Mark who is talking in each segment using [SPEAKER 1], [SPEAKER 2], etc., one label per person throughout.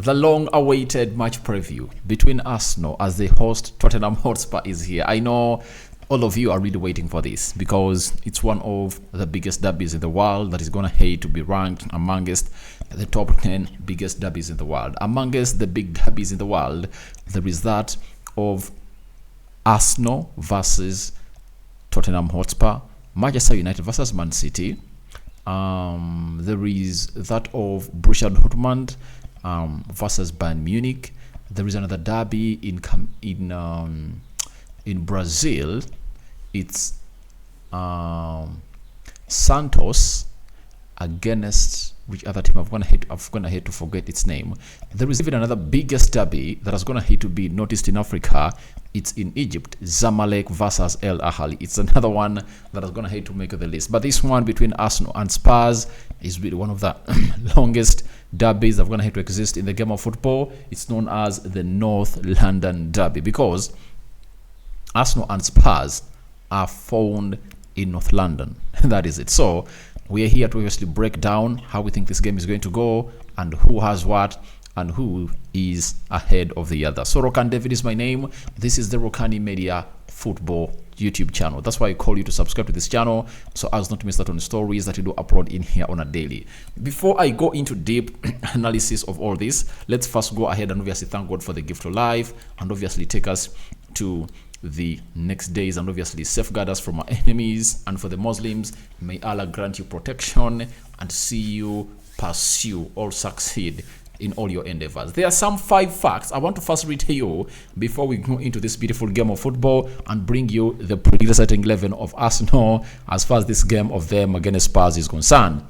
[SPEAKER 1] The long-awaited match preview between Arsenal as they host Tottenham Hotspur is here. I know all of you are really waiting for this because it's one of the biggest derbies in the world that is going to hate to be ranked amongst the top 10 biggest derbies in the world. Amongst the big derbies in the world, there is that of Arsenal versus Tottenham Hotspur, Manchester United versus Man City. There is that of Borussia Dortmund versus Bayern Munich. There is another derby in Brazil. It's Santos against which other team? I've gonna hate to forget its name. There is even another biggest derby that is gonna hate to be noticed in Africa. It's in Egypt, Zamalek versus El Ahly. It's another one that is gonna hate to make the list. But this one between Arsenal and Spurs is really one of the longest derbies that are gonna hate to exist in the game of football. It's known as the North London Derby because Arsenal and Spurs are found in North London. That is it. So we are here to obviously break down how we think this game is going to go and who has what and who is ahead of the other. So Rokani David is my name. This is the Rokani Media Football YouTube channel. That's why I call you to subscribe to this channel so as not to miss out on stories that we do upload in here on a daily. Before I go into deep analysis of all this, let's first go ahead and obviously thank God for the gift of life and obviously take us to the next days and obviously safeguard us from our enemies. And for the Muslims, may Allah grant you protection and see you pursue or succeed in all your endeavors. There are some 5 facts I want to first read to you before we go into this beautiful game of football and bring you the predicted starting 11 of Arsenal as far as this game of them against Spurs is concerned.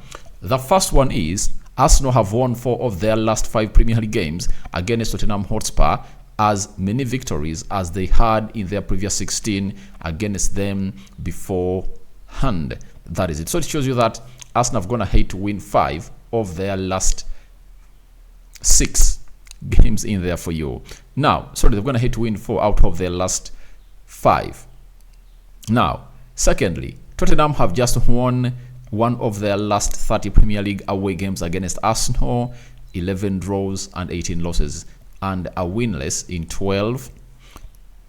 [SPEAKER 1] The first one is Arsenal have won 4 of their last 5 Premier League games against Tottenham Hotspur, as many victories as they had in their previous 16 against them beforehand. That is it. So it shows you that Arsenal have gonna hate to win 5 of their last 6 games in there for you. Now, sorry, they're gonna hate to win 4 out of their last 5. Now, secondly, Tottenham have just won 1 of their last 30 Premier League away games against Arsenal, 11 draws and 18 losses, and are winless in 12.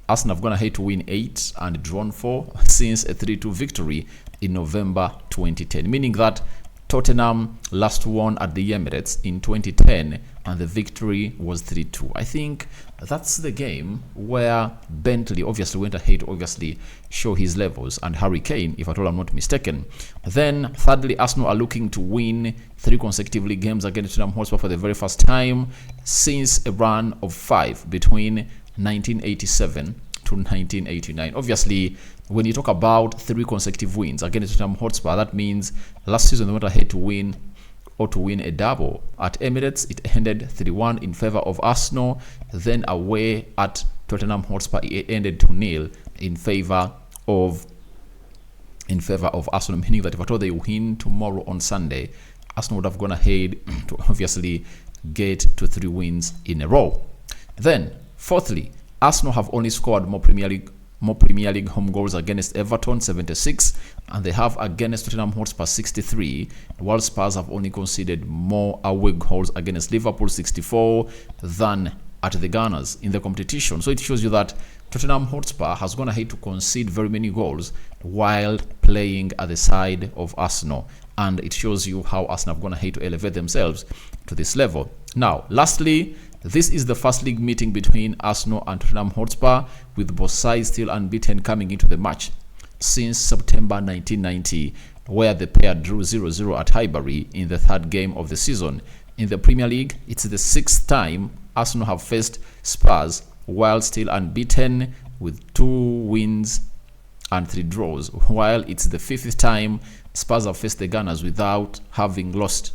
[SPEAKER 1] Arsenal have gonna hate to win 8 and drawn 4 since a 3-2 victory in November 2010, meaning that Tottenham last won at the Emirates in 2010 and the victory was 3-2. I think that's the game where Bentley obviously went ahead to obviously show his levels, and Harry Kane, if at all I'm not mistaken. Then thirdly, Arsenal are looking to win 3 consecutive league games against Tottenham Hotspur for the very first time since a run of 5 between 1987 to 1989. Obviously, when you talk about 3 consecutive wins against Tottenham Hotspur, that means last season they went ahead to win a double. At Emirates, it ended 3-1 in favor of Arsenal. Then away at Tottenham Hotspur, it ended 2-0 in favor of Arsenal, meaning that if at all they win tomorrow on Sunday, Arsenal would have gone ahead to obviously get to 3 wins in a row. Then, fourthly, Arsenal have only scored more Premier League home goals against Everton, 76, and they have against Tottenham Hotspur, 63, while Spurs have only conceded more away goals against Liverpool, 64, than at the Gunners in the competition. So it shows you that Tottenham Hotspur has gone ahead to concede very many goals while playing at the side of Arsenal, and it shows you how Arsenal have gone ahead to elevate themselves to this level. Now, lastly, this is the first league meeting between Arsenal and Tottenham Hotspur, with both sides still unbeaten coming into the match since September 1990, where the pair drew 0-0 at Highbury in the 3rd game of the season. In the Premier League, it's the 6th time Arsenal have faced Spurs while still unbeaten, with 2 wins and 3 draws, while it's the 5th time Spurs have faced the Gunners without having lost.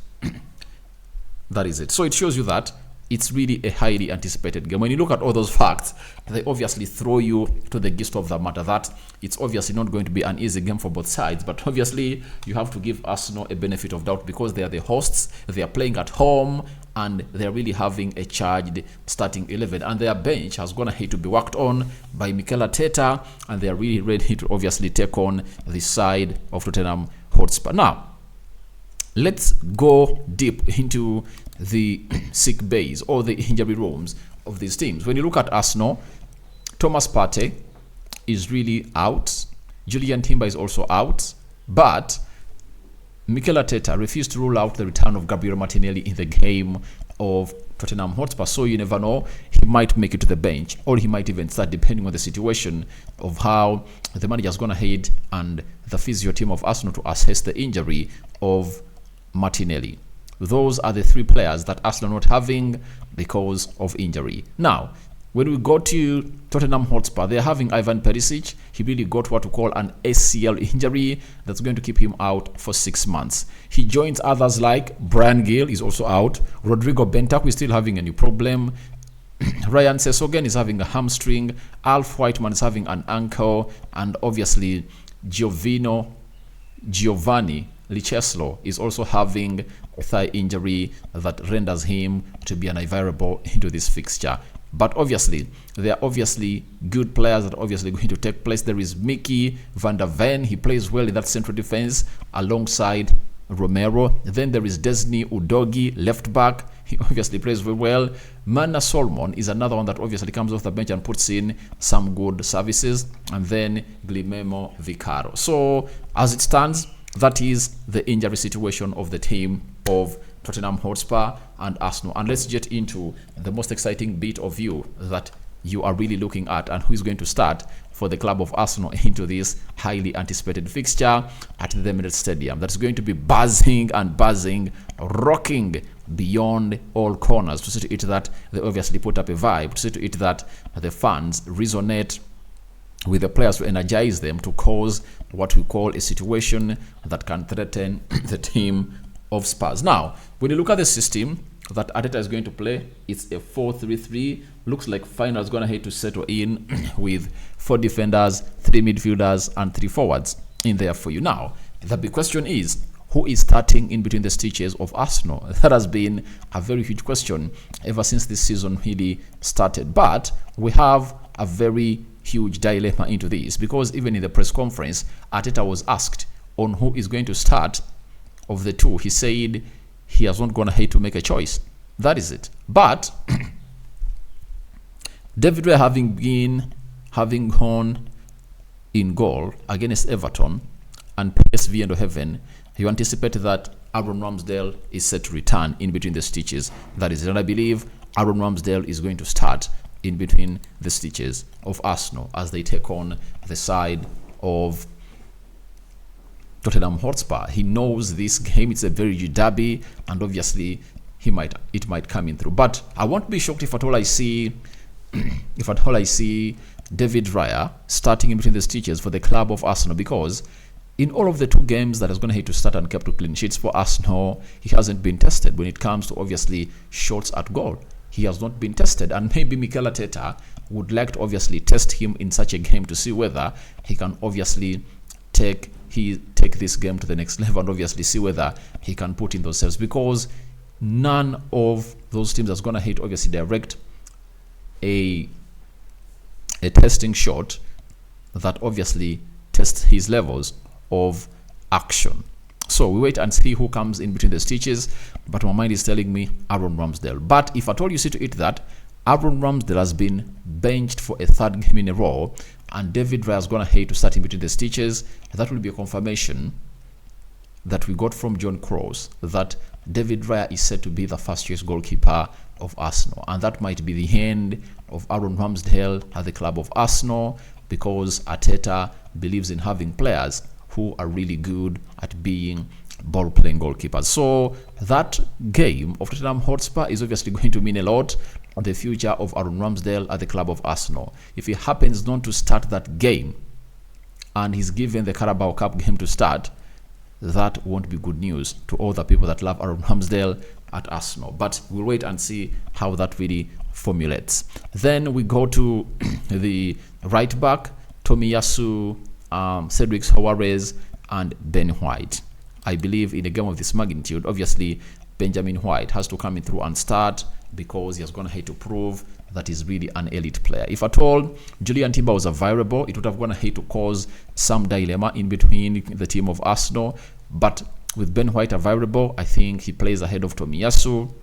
[SPEAKER 1] That is it. So it shows you that it's really a highly anticipated game. When you look at all those facts, they obviously throw you to the gist of the matter that it's obviously not going to be an easy game for both sides. But obviously, you have to give Arsenal a benefit of doubt because they are the hosts, they are playing at home, and they're really having a charged starting 11. And their bench has gone ahead to be worked on by Mikel Arteta, and they are really ready to obviously take on the side of Tottenham Hotspur. Now, let's go deep into the sick bays or the injury rooms of these teams. When you look at Arsenal, Thomas Partey is really out. Julian Timber is also out. But Mikel Arteta refused to rule out the return of Gabriel Martinelli in the game of Tottenham Hotspur. So you never know, he might make it to the bench, or he might even start, depending on the situation of how the manager's going ahead and the physio team of Arsenal to assess the injury of Martinelli. Those are the three players that Arsenal are not having because of injury. Now, when we go to Tottenham Hotspur, they're having Ivan Perisic. He really got what we call an ACL injury that's going to keep him out for 6 months. He joins others like Brian Gill is also out. Rodrigo Bentancur is still having a new problem. Ryan Sessegnon is having a hamstring. Alf Whiteman is having an ankle. And obviously, Giovanni Licheslo is also having a thigh injury that renders him to be unavailable into this fixture. But obviously, there are obviously good players that are obviously going to take place. There is Mickey van der Ven. He plays well in that central defense alongside Romero. Then there is Desni Udogi, left back. He obviously plays very well. Mana Solomon is another one that obviously comes off the bench and puts in some good services. And then Guillermo Vicaro. So, as it stands, that is the injury situation of the team of Tottenham Hotspur and Arsenal. And let's get into the most exciting bit of you that you are really looking at and who is going to start for the club of Arsenal into this highly anticipated fixture at the Emirates Stadium. That's going to be buzzing and buzzing, rocking beyond all corners, to see to it that they obviously put up a vibe, to see to it that the fans resonate with the players to energize them, to cause what we call a situation that can threaten the team of Spurs. Now, when you look at the system that Arteta is going to play, it's a 4-3-3. Looks like final is going to have to settle in with 4 defenders, 3 midfielders, and 3 forwards in there for you. Now, the big question is, who is starting in between the stitches of Arsenal? That has been a very huge question ever since this season really started. But we have a very huge dilemma into this, because even in the press conference, Arteta was asked on who is going to start of the two. He said he has not gone ahead to make a choice. That is it. But David Raya having gone in goal against Everton and PSV and Heaven, you anticipate that Aaron Ramsdale is set to return in between the stitches. That is it. And I believe Aaron Ramsdale is going to start in between the stitches of Arsenal as they take on the side of Tottenham Hotspur. He knows this game. It's a very huge derby, and obviously it might come in through. But I won't be shocked if at all I see David Raya starting in between the stitches for the club of Arsenal, because in all of the 2 games that is going to have to start and kept to clean sheets for Arsenal, he hasn't been tested when it comes to obviously shots at goal. He has not been tested, and maybe Mikel Arteta would like to obviously test him in such a game to see whether he can obviously take this game to the next level, and obviously see whether he can put in those saves, because none of those teams that's going to hit obviously direct a testing shot that obviously tests his levels of action. So we wait and see who comes in between the stitches, but my mind is telling me Aaron Ramsdale. But if at all you see to it that Aaron Ramsdale has been benched for a 3rd game in a row, and David Raya is going to hate to start in between the stitches, that will be a confirmation that we got from John Cross that David Raya is set to be the first choice goalkeeper of Arsenal. And that might be the end of Aaron Ramsdale at the club of Arsenal, because Arteta believes in having players who are really good at being ball-playing goalkeepers. So that game of Tottenham Hotspur is obviously going to mean a lot on the future of Aaron Ramsdale at the club of Arsenal. If he happens not to start that game and he's given the Carabao Cup game to start, that won't be good news to all the people that love Aaron Ramsdale at Arsenal. But we'll wait and see how that really formulates. Then we go to the right back, Tomiyasu, Cedric Soares, and Ben White. I believe in a game of this magnitude, obviously Benjamin White has to come in through and start, because he has gone ahead to prove that he's really an elite player. If at all Julian Timber was available, it would have gone ahead to cause some dilemma in between the team of Arsenal. But with Ben White available, I think he plays ahead of Tomiyasu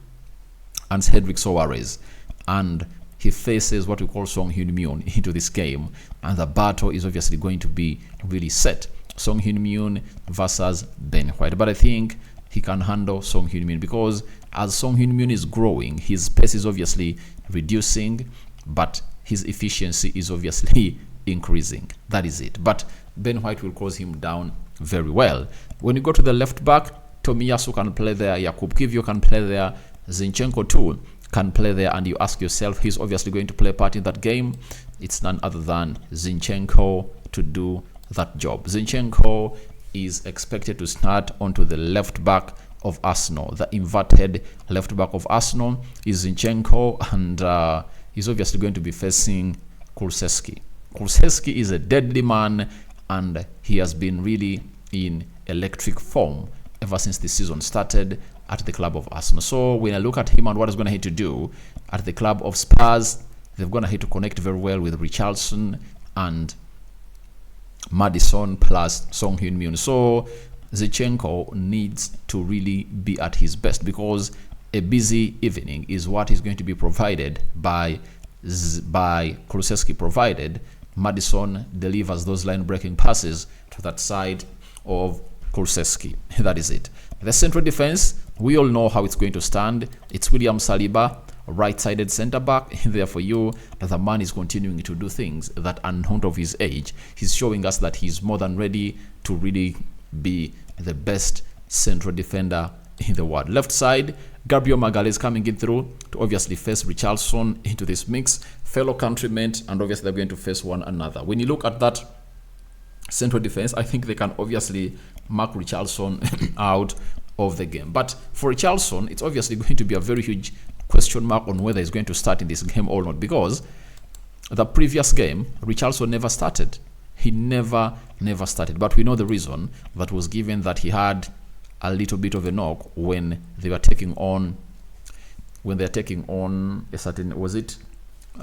[SPEAKER 1] and Cedric Soares, and he faces what we call Song Hyun-Myun into this game, and the battle is obviously going to be really set. Song Hyun-Myun versus Ben White, but I think he can handle Song Hyun-Myun because as Song Hyun-Myun is growing, his pace is obviously reducing, but his efficiency is obviously increasing. That is it. But Ben White will close him down very well. When you go to the left back, Tomiyasu can play there, Jakub Kivio can play there, Zinchenko too can play there, and you ask yourself, he's obviously going to play a part in that game. It's none other than Zinchenko to do that job. Zinchenko is expected to start onto the left back of Arsenal. The inverted left back of Arsenal is Zinchenko, and he's obviously going to be facing Kulusevski. Kulusevski is a deadly man, and he has been really in electric form ever since the season started at the club of Arsenal. So when I look at him and what he's going to have to do at the club of Spurs, they're going to have to connect very well with Richarlison and Maddison plus Song Hyun-Myun. So Zinchenko needs to really be at his best because a busy evening is what is going to be provided by Kulusevski, provided Maddison delivers those line-breaking passes to that side of Kulusevski. That is it. The central defense, we all know how it's going to stand. It's William Saliba, right-sided centre-back. There for you, the man is continuing to do things that are not of his age. He's showing us that he's more than ready to really be the best central defender in the world. Left side, Gabriel Magalhaes coming in through to obviously face Richarlison into this mix. Fellow countrymen, and obviously they're going to face one another. When you look at that central defense, I think they can obviously mark Richarlison out of the game. But for Richarlison, it's obviously going to be a very huge question mark on whether he's going to start in this game or not, because the previous game, Richarlison never started. He never started. But we know the reason. That was given that he had a little bit of a knock when they were taking on a certain, was it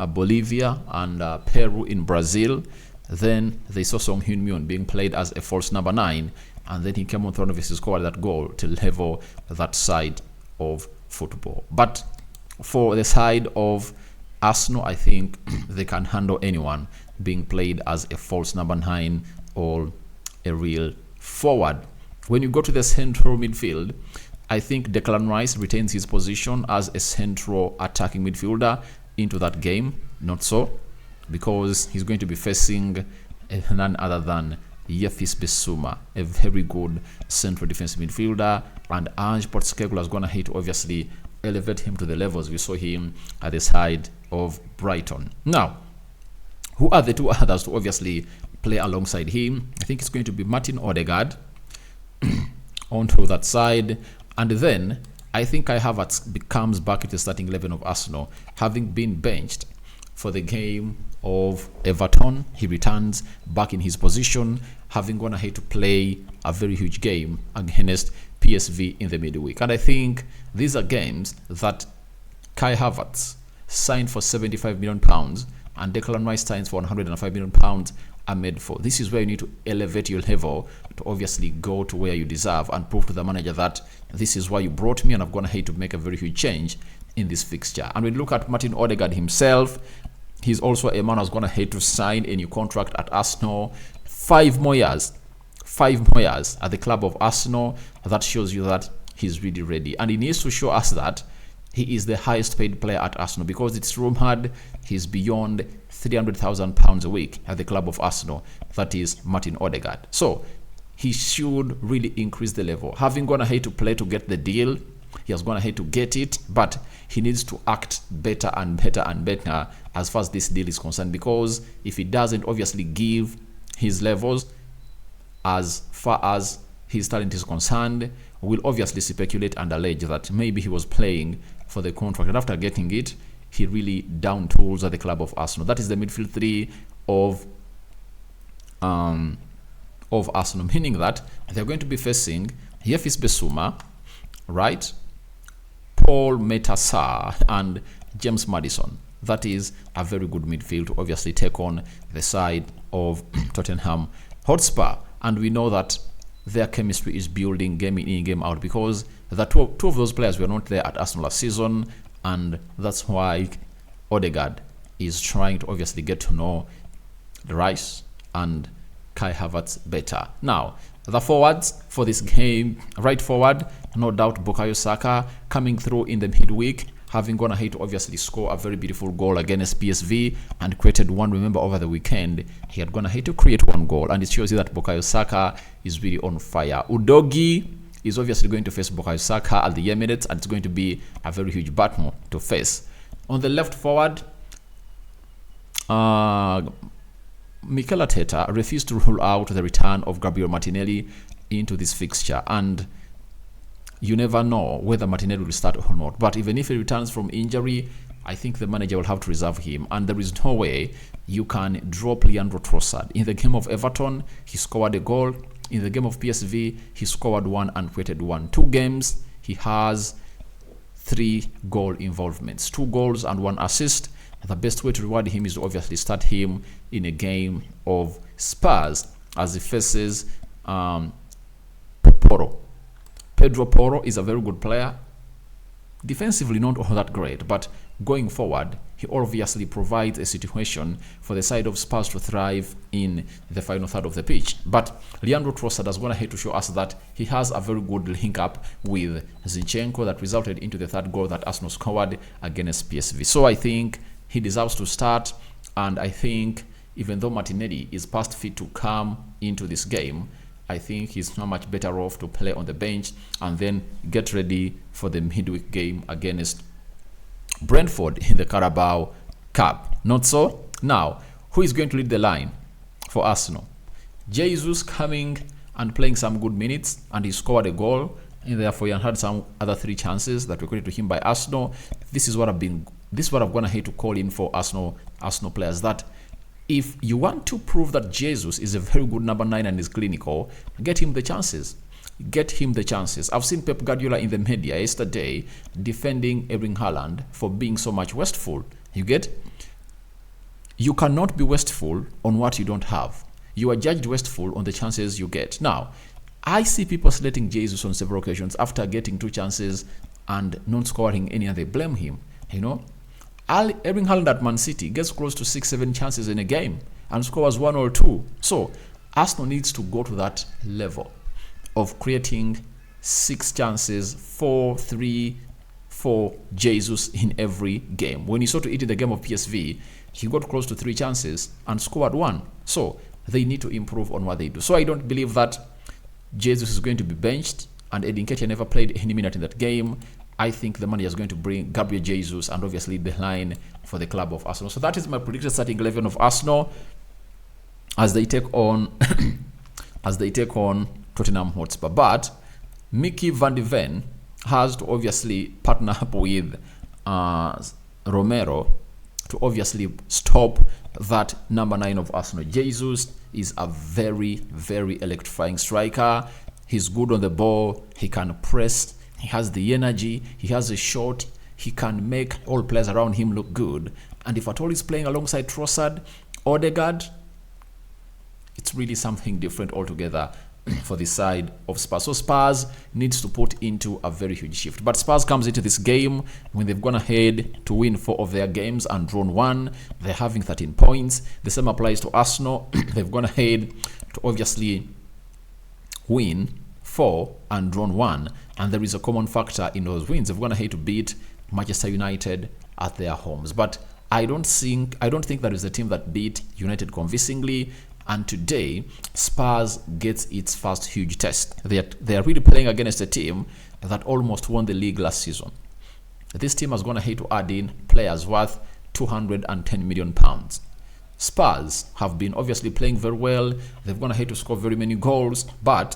[SPEAKER 1] Bolivia and Peru in Brazil. Then they saw Song Hyun-Myun being played as a false number 9, and then he came on, obviously scored that goal to level that side of football. But for the side of Arsenal, I think they can handle anyone being played as a false number 9 or a real forward. When you go to the central midfield, I think Declan Rice retains his position as a central attacking midfielder into that game. Not so, because he's going to be facing none other than Yefis Bissouma, a very good central defensive midfielder, and Ange Postecoglou is going to hit obviously elevate him to the levels we saw him at the side of Brighton. Now, who are the two others to obviously play alongside him? I think it's going to be Martin Odegaard onto that side, and then I think Kai Havertz becomes back at the starting 11 of Arsenal, having been benched for the game of Everton. He returns back in his position, having gone ahead to play a very huge game against PSV in the midweek. And I think these are games that Kai Havertz signed for £75 million and Declan Rice signs for £105 million are made for. This is where you need to elevate your level to obviously go to where you deserve and prove to the manager that this is why you brought me and I've gone ahead to make a very huge change in this fixture. And when you look at Martin Odegaard himself, he's also a man who's gone ahead to sign a new contract at Arsenal. 5 more years at the club of Arsenal. That shows you that he's really ready. And he needs to show us that he is the highest paid player at Arsenal, because it's rumored he's beyond £300,000 a week at the club of Arsenal. That is Martin Odegaard. So he should really increase the level. Having gone ahead to play to get the deal, he has gone ahead to get it, but he needs to act better and better and better as far as this deal is concerned, because if he doesn't obviously give his levels as far as his talent is concerned, we'll obviously speculate and allege that maybe he was playing for the contract, and after getting it, he really down tools at the club of Arsenal. That is the midfield 3 of Arsenal, meaning that they're going to be facing Yefis Bissouma, right, Paul Metassar and James Maddison. That is a very good midfield to obviously take on the side of Tottenham Hotspur. And we know that their chemistry is building game in, game out, because the two of those players were not there at Arsenal last season, and that's why Odegaard is trying to obviously get to know Rice and Kai Havertz better. Now, the forwards for this game, right forward, no doubt Bukayo Saka coming through in the midweek, having gone ahead to obviously score a very beautiful goal against PSV and created one. Remember, over the weekend, he had gone ahead to create one goal, and it shows you that Bukayo Saka is really on fire. Udogie is obviously going to face Bukayo Saka at the Emirates, and it's going to be a very huge battle to face. On the left forward, Mikel Arteta refused to rule out the return of Gabriel Martinelli into this fixture, and you never know whether Martinelli will start or not. But even if he returns from injury, I think the manager will have to reserve him, and there is no way you can drop Leandro Trossard. In the game of Everton, he scored a goal. In the game of PSV, he scored one and created one. 2 games, he has 3 goal involvements, 2 goals and 1 assist. The best way to reward him is to obviously start him in a game of Spurs as he faces Porro. Pedro Porro is a very good player. Defensively, not all that great, but going forward, he obviously provides a situation for the side of Spurs to thrive in the final third of the pitch. But Leandro Trossard has gone ahead to show us that he has a very good link up with Zinchenko that resulted into the 3rd goal that Arsenal scored against PSV. So I think he deserves to start, and I think even though Martinelli is past fit to come into this game, I think he's not much better off to play on the bench and then get ready for the midweek game against Brentford in the Carabao Cup. Not so? Now, who is going to lead the line for Arsenal? Jesus coming and playing some good minutes, and he scored a goal, and therefore he had some other 3 chances that were credited to him by Arsenal. This is what I've gone ahead to call in for Arsenal players, that if you want to prove that Jesus is a very good number 9 and is clinical, get him the chances. Get him the chances. I've seen Pep Guardiola in the media yesterday defending Erling Haaland for being so much wasteful. You get? You cannot be wasteful on what you don't have. You are judged wasteful on the chances you get. Now, I see people slating Jesus on several occasions after getting 2 chances and not scoring any, and they blame him. You know? Erling Haaland at Man City gets close to 6-7 chances in a game and scores 1 or 2. So Arsenal needs to go to that level of creating 6 chances, 4-3 for Jesus in every game. When you saw to it in the game of PSV, he got close to 3 chances and scored 1. So they need to improve on what they do. So I don't believe that Jesus is going to be benched, and Edin Ketia never played any minute in that game. I think the manager is going to bring Gabriel Jesus and obviously the line for the club of Arsenal. So that is my predicted starting 11 of Arsenal as they take on Tottenham Hotspur. But Mickey van de Ven has to obviously partner up with Romero to obviously stop that number 9 of Arsenal. Jesus is a very, very electrifying striker. He's good on the ball. He can press. He has the energy, he has a shot, he can make all players around him look good. And if at all he's playing alongside Trossard, Odegaard, it's really something different altogether for the side of Spurs. So Spurs needs to put into a very huge shift. But Spurs comes into this game when they've gone ahead to win 4 of their games and drawn 1. They're having 13 points. The same applies to Arsenal. They've gone ahead to obviously win 4 and drawn 1, and there is a common factor in those wins. They've gone ahead to beat Manchester United at their homes, but I don't think there is a team that beat United convincingly. And today Spurs gets its first huge test. They are really playing against a team that almost won the league last season. This team has gone ahead to add in players worth £210 million. Spurs have been obviously playing very well. They've gone ahead to score very many goals, but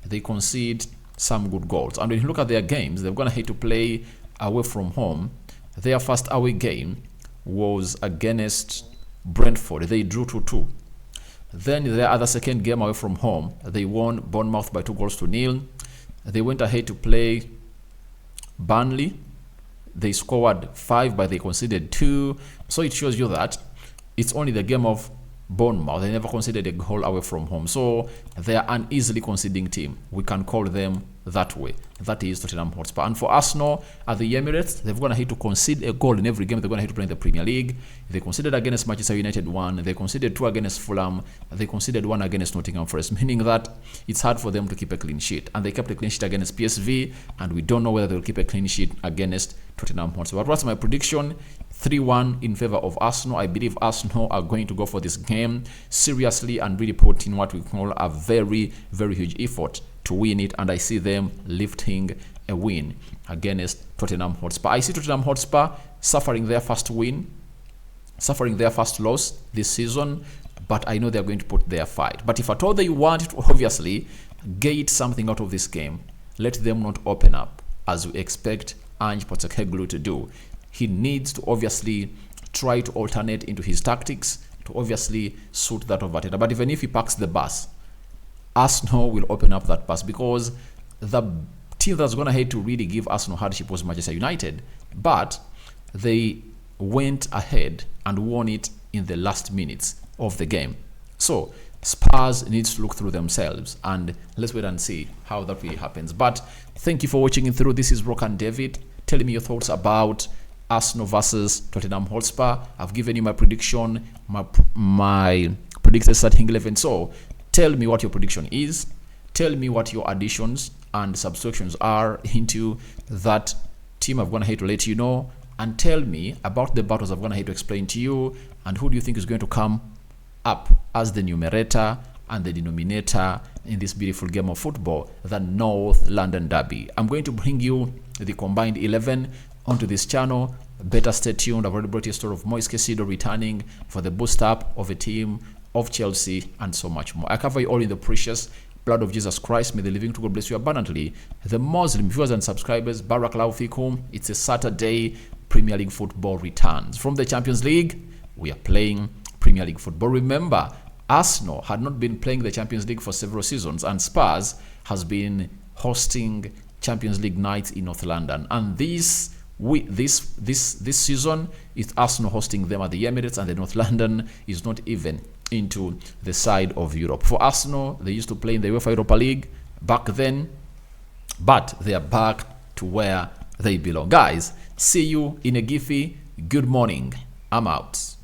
[SPEAKER 1] they concede some good goals. And when you look at their games, they've gone ahead to play away from home. Their first away game was against Brentford. They drew 2-2. Then their other second game away from home, they won Bournemouth by 2-0. They went ahead to play Burnley. They scored 5, but they conceded 2. So it shows you that it's only the game of Bournemouth. They never conceded a goal away from home. So they are an easily conceding team. We can call them that way. That is Tottenham Hotspur. And for Arsenal at the Emirates, they're going to have to concede a goal in every game they're going to have to play in the Premier League. They conceded against Manchester United 1. They conceded 2 against Fulham. They conceded 1 against Nottingham Forest, meaning that it's hard for them to keep a clean sheet. And they kept a clean sheet against PSV, and we don't know whether they'll keep a clean sheet against Tottenham Hotspur. But what's my prediction? 3-1 in favor of Arsenal. I believe Arsenal are going to go for this game seriously and really put in what we call a very, very huge effort to win it. And I see them lifting a win against Tottenham Hotspur. I see Tottenham Hotspur suffering their first win, suffering their first loss this season, but I know they're going to put their fight. But if at all they want to obviously get something out of this game, let them not open up as we expect Ange Postecoglou to do. He needs to obviously try to alternate into his tactics to obviously suit that of Arteta. But even if he parks the bus, Arsenal will open up that bus, because the team that's going to have to really give Arsenal hardship was Manchester United. But they went ahead and won it in the last minutes of the game. So Spurs needs to look through themselves, and let's wait and see how that really happens. But thank you for watching it through. This is Rokani David. Tell me your thoughts about Arsenal versus Tottenham Hotspur. I've given you my prediction, my predicted starting 11. So tell me what your prediction is. Tell me what your additions and subtractions are into that team. I'm going to have to let you know. And tell me about the battles I'm going to have to explain to you. And who do you think is going to come up as the numerator and the denominator in this beautiful game of football, the North London Derby. I'm going to bring you the combined 11 onto this channel. Better stay tuned. I've already brought you a story of Moise Caicedo returning for the boost up of a team of Chelsea and so much more. I cover you all in the precious blood of Jesus Christ. May the living God bless you abundantly. The Muslim viewers and subscribers, Barakallahu Fikum. It's a Saturday. Premier League football returns. From the Champions League, we are playing Premier League football. Remember, Arsenal had not been playing the Champions League for several seasons, and Spurs has been hosting Champions League nights in North London. And this season, it's Arsenal hosting them at the Emirates, and the North London is not even into the side of Europe. For Arsenal, they used to play in the UEFA Europa League back then, but they are back to where they belong. Guys, see you in a Giphy. Good morning. I'm out.